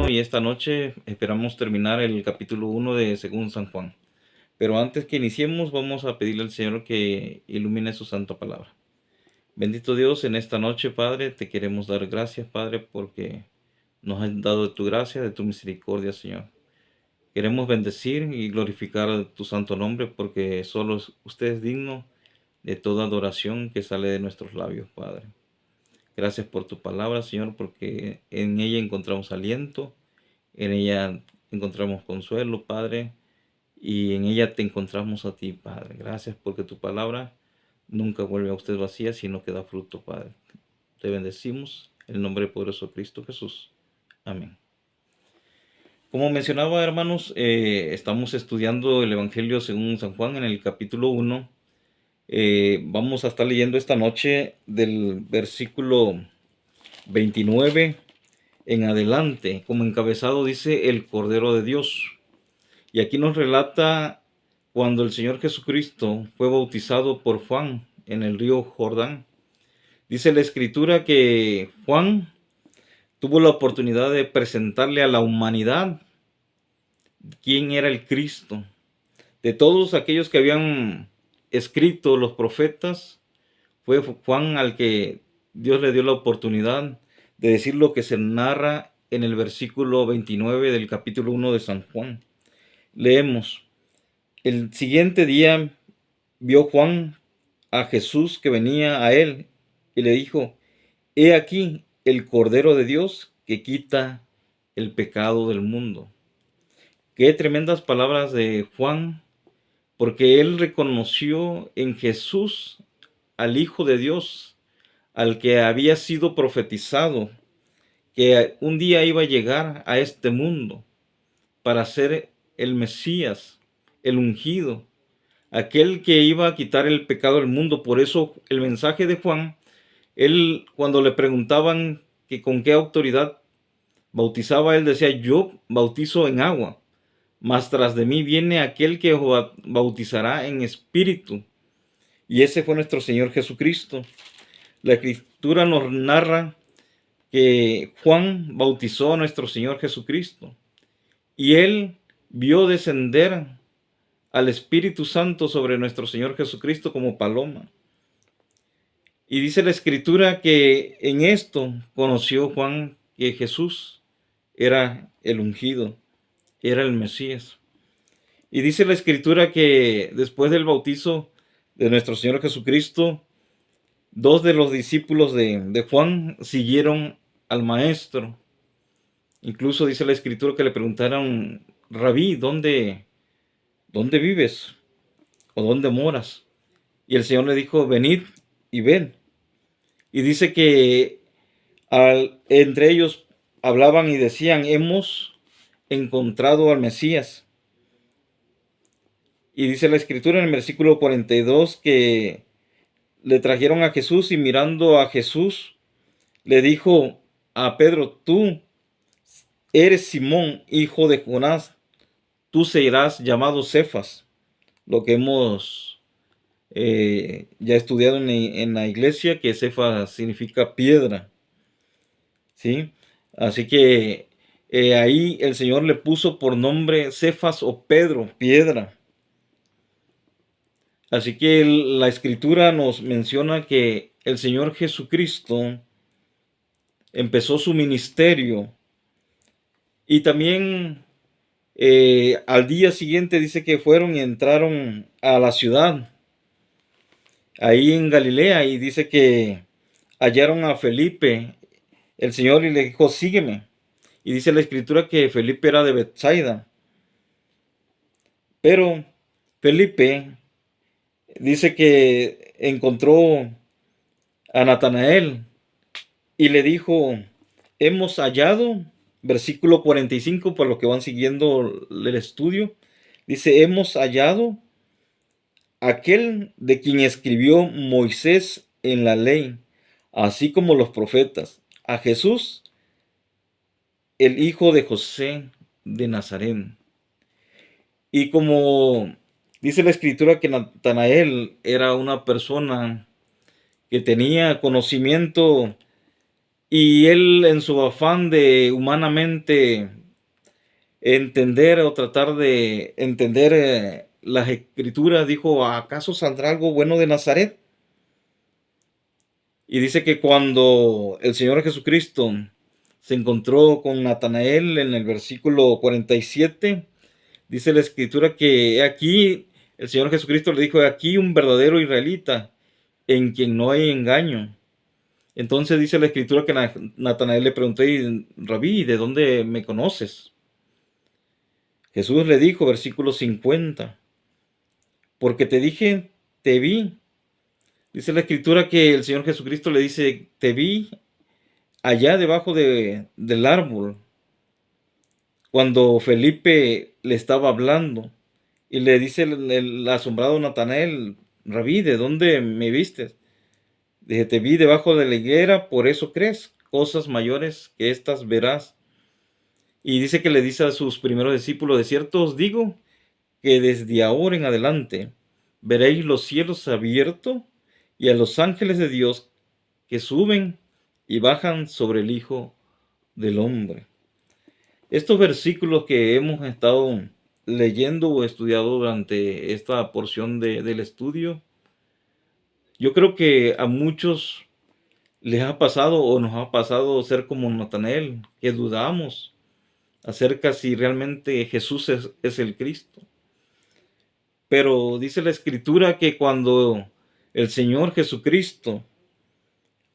y esta noche esperamos terminar el capítulo 1 de Según San Juan. Pero antes que iniciemos, vamos a pedirle al Señor que ilumine su santa palabra. Bendito Dios, en esta noche, Padre, te queremos dar gracias, Padre, porque nos has dado de tu gracia, de tu misericordia, Señor. Queremos bendecir y glorificar tu santo nombre porque solo usted es digno de toda adoración que sale de nuestros labios, Padre. Gracias por tu palabra, Señor, porque en ella encontramos aliento, en ella encontramos consuelo, Padre, y en ella te encontramos a ti, Padre. Gracias porque tu palabra nunca vuelve a usted vacía, sino que da fruto, Padre. Te bendecimos en el nombre poderoso de Cristo Jesús. Amén. Como mencionaba, hermanos, estamos estudiando el Evangelio según San Juan en el capítulo 1. Vamos a estar leyendo esta noche del versículo 29 en adelante. Como encabezado dice el Cordero de Dios. Y aquí nos relata cuando el Señor Jesucristo fue bautizado por Juan en el río Jordán. Dice la Escritura que Juan tuvo la oportunidad de presentarle a la humanidad quién era el Cristo. De todos aquellos que habían escrito los profetas, fue Juan al que Dios le dio la oportunidad de decir lo que se narra en el versículo 29 del capítulo 1 de San Juan. Leemos: el siguiente día vio Juan a Jesús que venía a él y le dijo: he aquí el Cordero de Dios que quita el pecado del mundo. Qué tremendas palabras de Juan, porque él reconoció en Jesús al Hijo de Dios, al que había sido profetizado, que un día iba a llegar a este mundo para ser el Mesías, el ungido, aquel que iba a quitar el pecado del mundo. Por eso el mensaje de Juan, él cuando le preguntaban que con qué autoridad bautizaba, él decía: yo bautizo en agua, mas tras de mí viene aquel que bautizará en espíritu. Y ese fue nuestro Señor Jesucristo. La Escritura nos narra que Juan bautizó a nuestro Señor Jesucristo y él vio descender al Espíritu Santo sobre nuestro Señor Jesucristo como paloma. Y dice la Escritura que en esto conoció Juan que Jesús era el ungido, era el Mesías. Y dice la Escritura que después del bautizo de nuestro Señor Jesucristo, dos de los discípulos de Juan siguieron al Maestro. Incluso dice la Escritura que le preguntaron: Rabí, ¿dónde vives? ¿O dónde moras? Y el Señor le dijo: venid y ven. Y dice que entre ellos hablaban y decían: hemos encontrado al Mesías. Y dice la Escritura en el versículo 42 que le trajeron a Jesús y mirando a Jesús le dijo a Pedro: tú eres Simón, hijo de Jonás, tú serás llamado Cefas, lo que hemos ya estudiado en la iglesia, que Cefas significa piedra, ¿sí? Así que ahí el Señor le puso por nombre Cefas o Pedro, piedra. Así que la Escritura nos menciona que el Señor Jesucristo empezó su ministerio y también al día siguiente dice que fueron y entraron a la ciudad, ahí en Galilea, y dice que hallaron a Felipe, el Señor, y le dijo: sígueme. Y dice la Escritura que Felipe era de Bethsaida. Pero Felipe dice que encontró a Natanael y le dijo: hemos hallado, versículo 45, por lo que van siguiendo el estudio, dice: hemos hallado aquel de quien escribió Moisés en la ley, así como los profetas, a Jesús, el hijo de José de Nazaret. Y como dice la Escritura que Natanael era una persona que tenía conocimiento Y él, en su afán de humanamente entender o tratar de entender las escrituras, dijo, ¿acaso saldrá algo bueno de Nazaret? Y dice que cuando el Señor Jesucristo se encontró con Natanael en el versículo 47, dice la escritura que aquí el Señor Jesucristo le dijo, aquí un verdadero israelita en quien no hay engaño. Entonces dice la escritura que Natanael le preguntó, Rabí, ¿de dónde me conoces? Jesús le dijo, versículo 50, porque te dije, te vi. Dice la escritura que el Señor Jesucristo le dice, te vi allá debajo del árbol, cuando Felipe le estaba hablando, y le dice el asombrado Natanael, Rabí, ¿de dónde me viste? Dice, te vi debajo de la higuera, por eso crees, cosas mayores que estas verás. Y dice que le dice a sus primeros discípulos, de cierto os digo que desde ahora en adelante veréis los cielos abiertos y a los ángeles de Dios que suben y bajan sobre el Hijo del Hombre. Estos versículos que hemos estado leyendo o estudiado durante esta porción del estudio, yo creo que a muchos les ha pasado o nos ha pasado ser como Natanael, que dudamos acerca si realmente Jesús es el Cristo. Pero dice la Escritura que cuando el Señor Jesucristo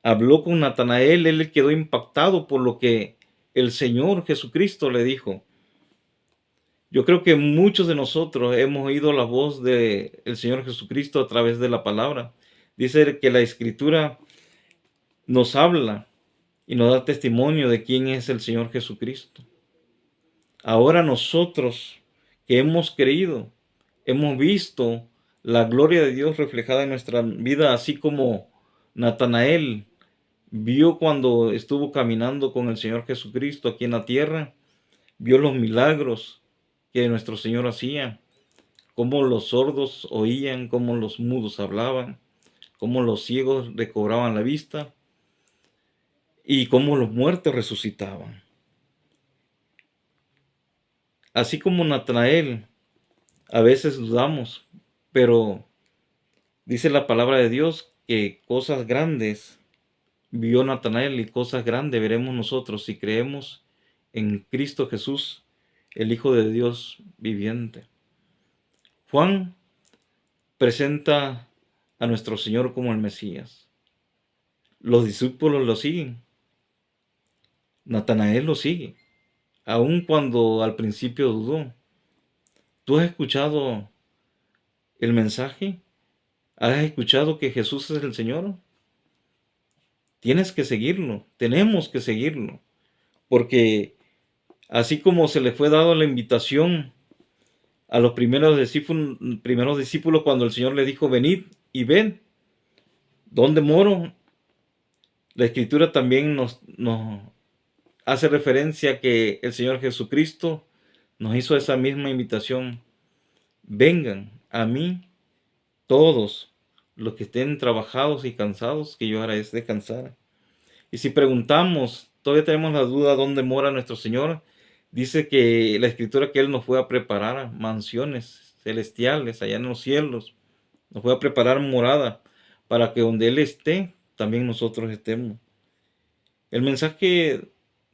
habló con Natanael, él quedó impactado por lo que el Señor Jesucristo le dijo. Yo creo que muchos de nosotros hemos oído la voz del Señor Jesucristo a través de la palabra. Dice que la Escritura nos habla y nos da testimonio de quién es el Señor Jesucristo. Ahora nosotros que hemos creído, hemos visto la gloria de Dios reflejada en nuestra vida, así como Natanael vio cuando estuvo caminando con el Señor Jesucristo aquí en la tierra, vio los milagros que nuestro Señor hacía, cómo los sordos oían, cómo los mudos hablaban, cómo los ciegos recobraban la vista y cómo los muertos resucitaban. Así como Natanael, a veces dudamos, pero dice la palabra de Dios que cosas grandes vio Natanael y cosas grandes veremos nosotros si creemos en Cristo Jesús, el Hijo de Dios viviente. Juan presenta a nuestro Señor como el Mesías. Los discípulos lo siguen. Natanael lo sigue, aun cuando al principio dudó. ¿Tú has escuchado el mensaje? ¿Has escuchado que Jesús es el Señor? Tienes que seguirlo, tenemos que seguirlo, porque así como se le fue dado la invitación a los primeros discípulos cuando el Señor le dijo, venid y ven, ¿dónde moro? La Escritura también nos hace referencia que el Señor Jesucristo nos hizo esa misma invitación. Vengan a mí todos los que estén trabajados y cansados, que yo haré es descansar. Y si preguntamos, todavía tenemos la duda dónde mora nuestro Señor, dice que la Escritura que Él nos fue a preparar mansiones celestiales allá en los cielos, nos fue a preparar morada para que donde Él esté, también nosotros estemos. El mensaje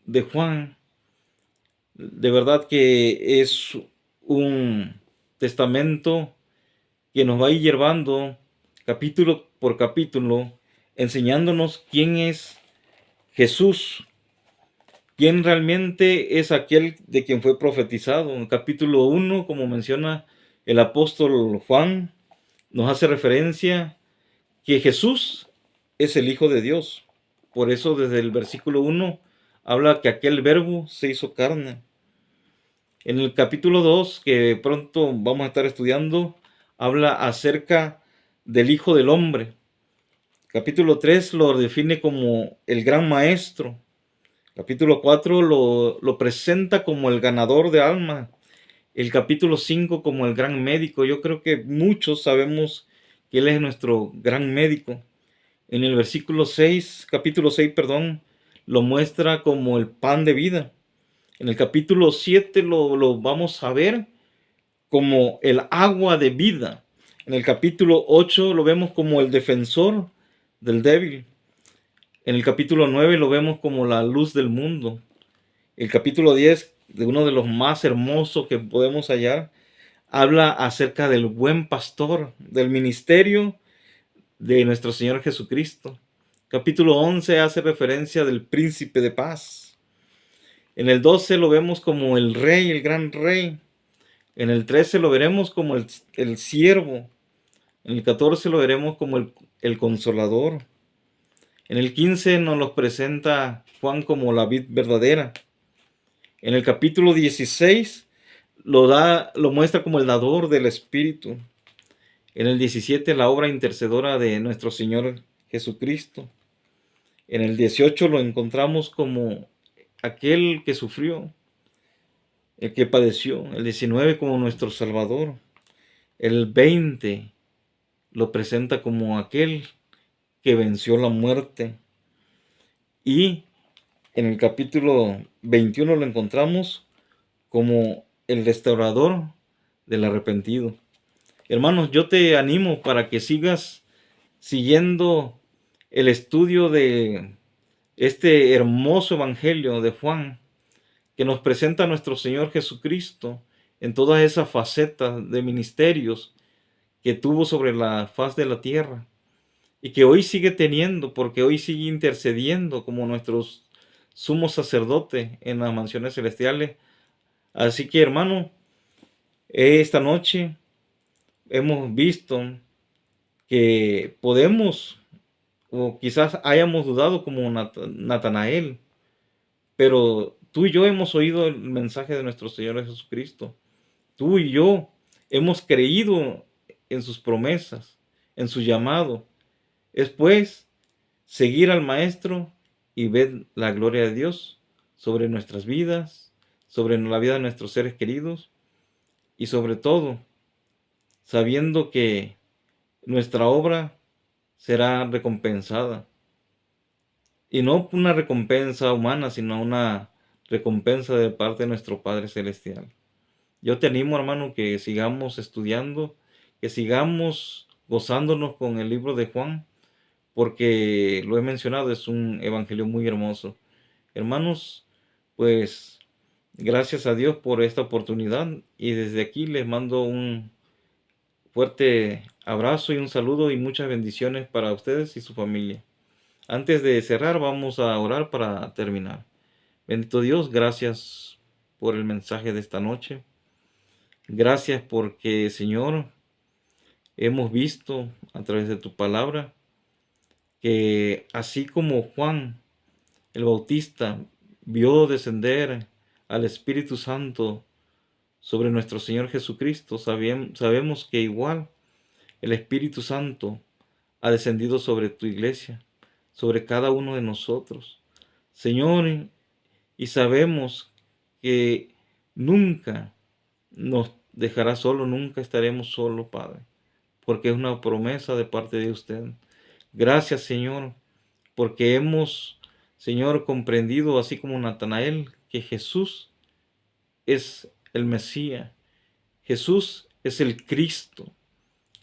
de Juan, de verdad que es un testamento que nos va a ir llevando capítulo por capítulo, enseñándonos quién es Jesús, quién realmente es aquel de quien fue profetizado. En el capítulo 1, como menciona el apóstol Juan, nos hace referencia que Jesús es el Hijo de Dios. Por eso desde el versículo 1 habla que aquel verbo se hizo carne. En el capítulo 2, que pronto vamos a estar estudiando, habla acerca del Hijo del Hombre. Capítulo 3 lo define como el gran maestro. Capítulo 4 lo presenta como el ganador de alma. El capítulo 5 como el gran médico. Yo creo que muchos sabemos que Él es nuestro gran médico. En el versículo 6, capítulo 6, perdón, lo muestra como el pan de vida. En el capítulo 7 lo vamos a ver como el agua de vida. En el capítulo 8 lo vemos como el defensor del débil. En el capítulo 9 lo vemos como la luz del mundo. El capítulo 10, de uno de los más hermosos que podemos hallar, habla acerca del buen pastor, del ministerio de nuestro Señor Jesucristo. Capítulo 11 hace referencia del príncipe de paz. En el 12 lo vemos como el rey, el gran rey. En el 13 lo veremos como el siervo. En el 14 lo veremos como el consolador. En el 15 nos los presenta Juan como la vid verdadera. En el capítulo 16 lo muestra como el dador del Espíritu. En el 17 la obra intercedora de nuestro Señor Jesucristo. En el 18 lo encontramos como aquel que sufrió, el que padeció. El 19 como nuestro Salvador. El 20 lo presenta como aquel que venció la muerte. Y en el capítulo 21 lo encontramos como el restaurador del arrepentido. Hermanos, yo te animo para que sigas siguiendo el estudio de este hermoso evangelio de Juan, que nos presenta a nuestro Señor Jesucristo en todas esas facetas de ministerios que tuvo sobre la faz de la tierra y que hoy sigue teniendo, porque hoy sigue intercediendo como nuestro sumo sacerdote en las mansiones celestiales. Así que, hermano, esta noche hemos visto que podemos, o quizás hayamos dudado como Natanael, pero tú y yo hemos oído el mensaje de nuestro Señor Jesucristo. Tú y yo hemos creído en sus promesas, en su llamado. Es pues seguir al Maestro y ver la gloria de Dios sobre nuestras vidas, sobre la vida de nuestros seres queridos y sobre todo sabiendo que nuestra obra será recompensada. Y no una recompensa humana, sino una recompensa de parte de nuestro Padre Celestial. Yo te animo, hermano, que sigamos estudiando, que sigamos gozándonos con el libro de Juan, porque lo he mencionado, es un evangelio muy hermoso. Hermanos, pues gracias a Dios por esta oportunidad y desde aquí les mando un fuerte abrazo y un saludo y muchas bendiciones para ustedes y su familia. Antes de cerrar, vamos a orar para terminar. Bendito Dios, gracias por el mensaje de esta noche. Gracias porque, Señor, hemos visto a través de tu palabra que así como Juan el Bautista vio descender al Espíritu Santo sobre nuestro Señor Jesucristo, sabemos que igual el Espíritu Santo ha descendido sobre tu iglesia, sobre cada uno de nosotros. Señor, y sabemos que nunca nos dejará solo, nunca estaremos solos, Padre, porque es una promesa de parte de usted. Gracias, Señor, porque hemos, Señor, comprendido, así como Natanael, que Jesús es el Mesías, Jesús es el Cristo,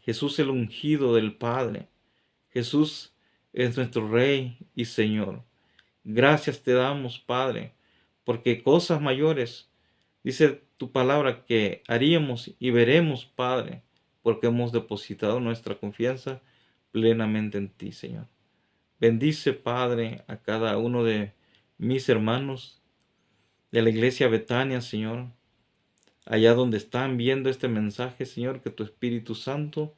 Jesús el ungido del Padre, Jesús es nuestro Rey y Señor. Gracias te damos, Padre, porque cosas mayores, dice tu palabra, que haríamos y veremos, Padre, porque hemos depositado nuestra confianza plenamente en ti, Señor. Bendice, Padre, a cada uno de mis hermanos de la iglesia Betania, Señor, allá donde están viendo este mensaje, Señor, que tu Espíritu Santo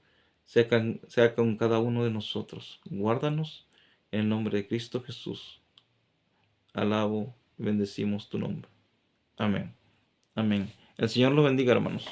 sea con cada uno de nosotros. Guárdanos en el nombre de Cristo Jesús. Alabo y bendecimos tu nombre. Amén. Amén. El Señor los bendiga, hermanos.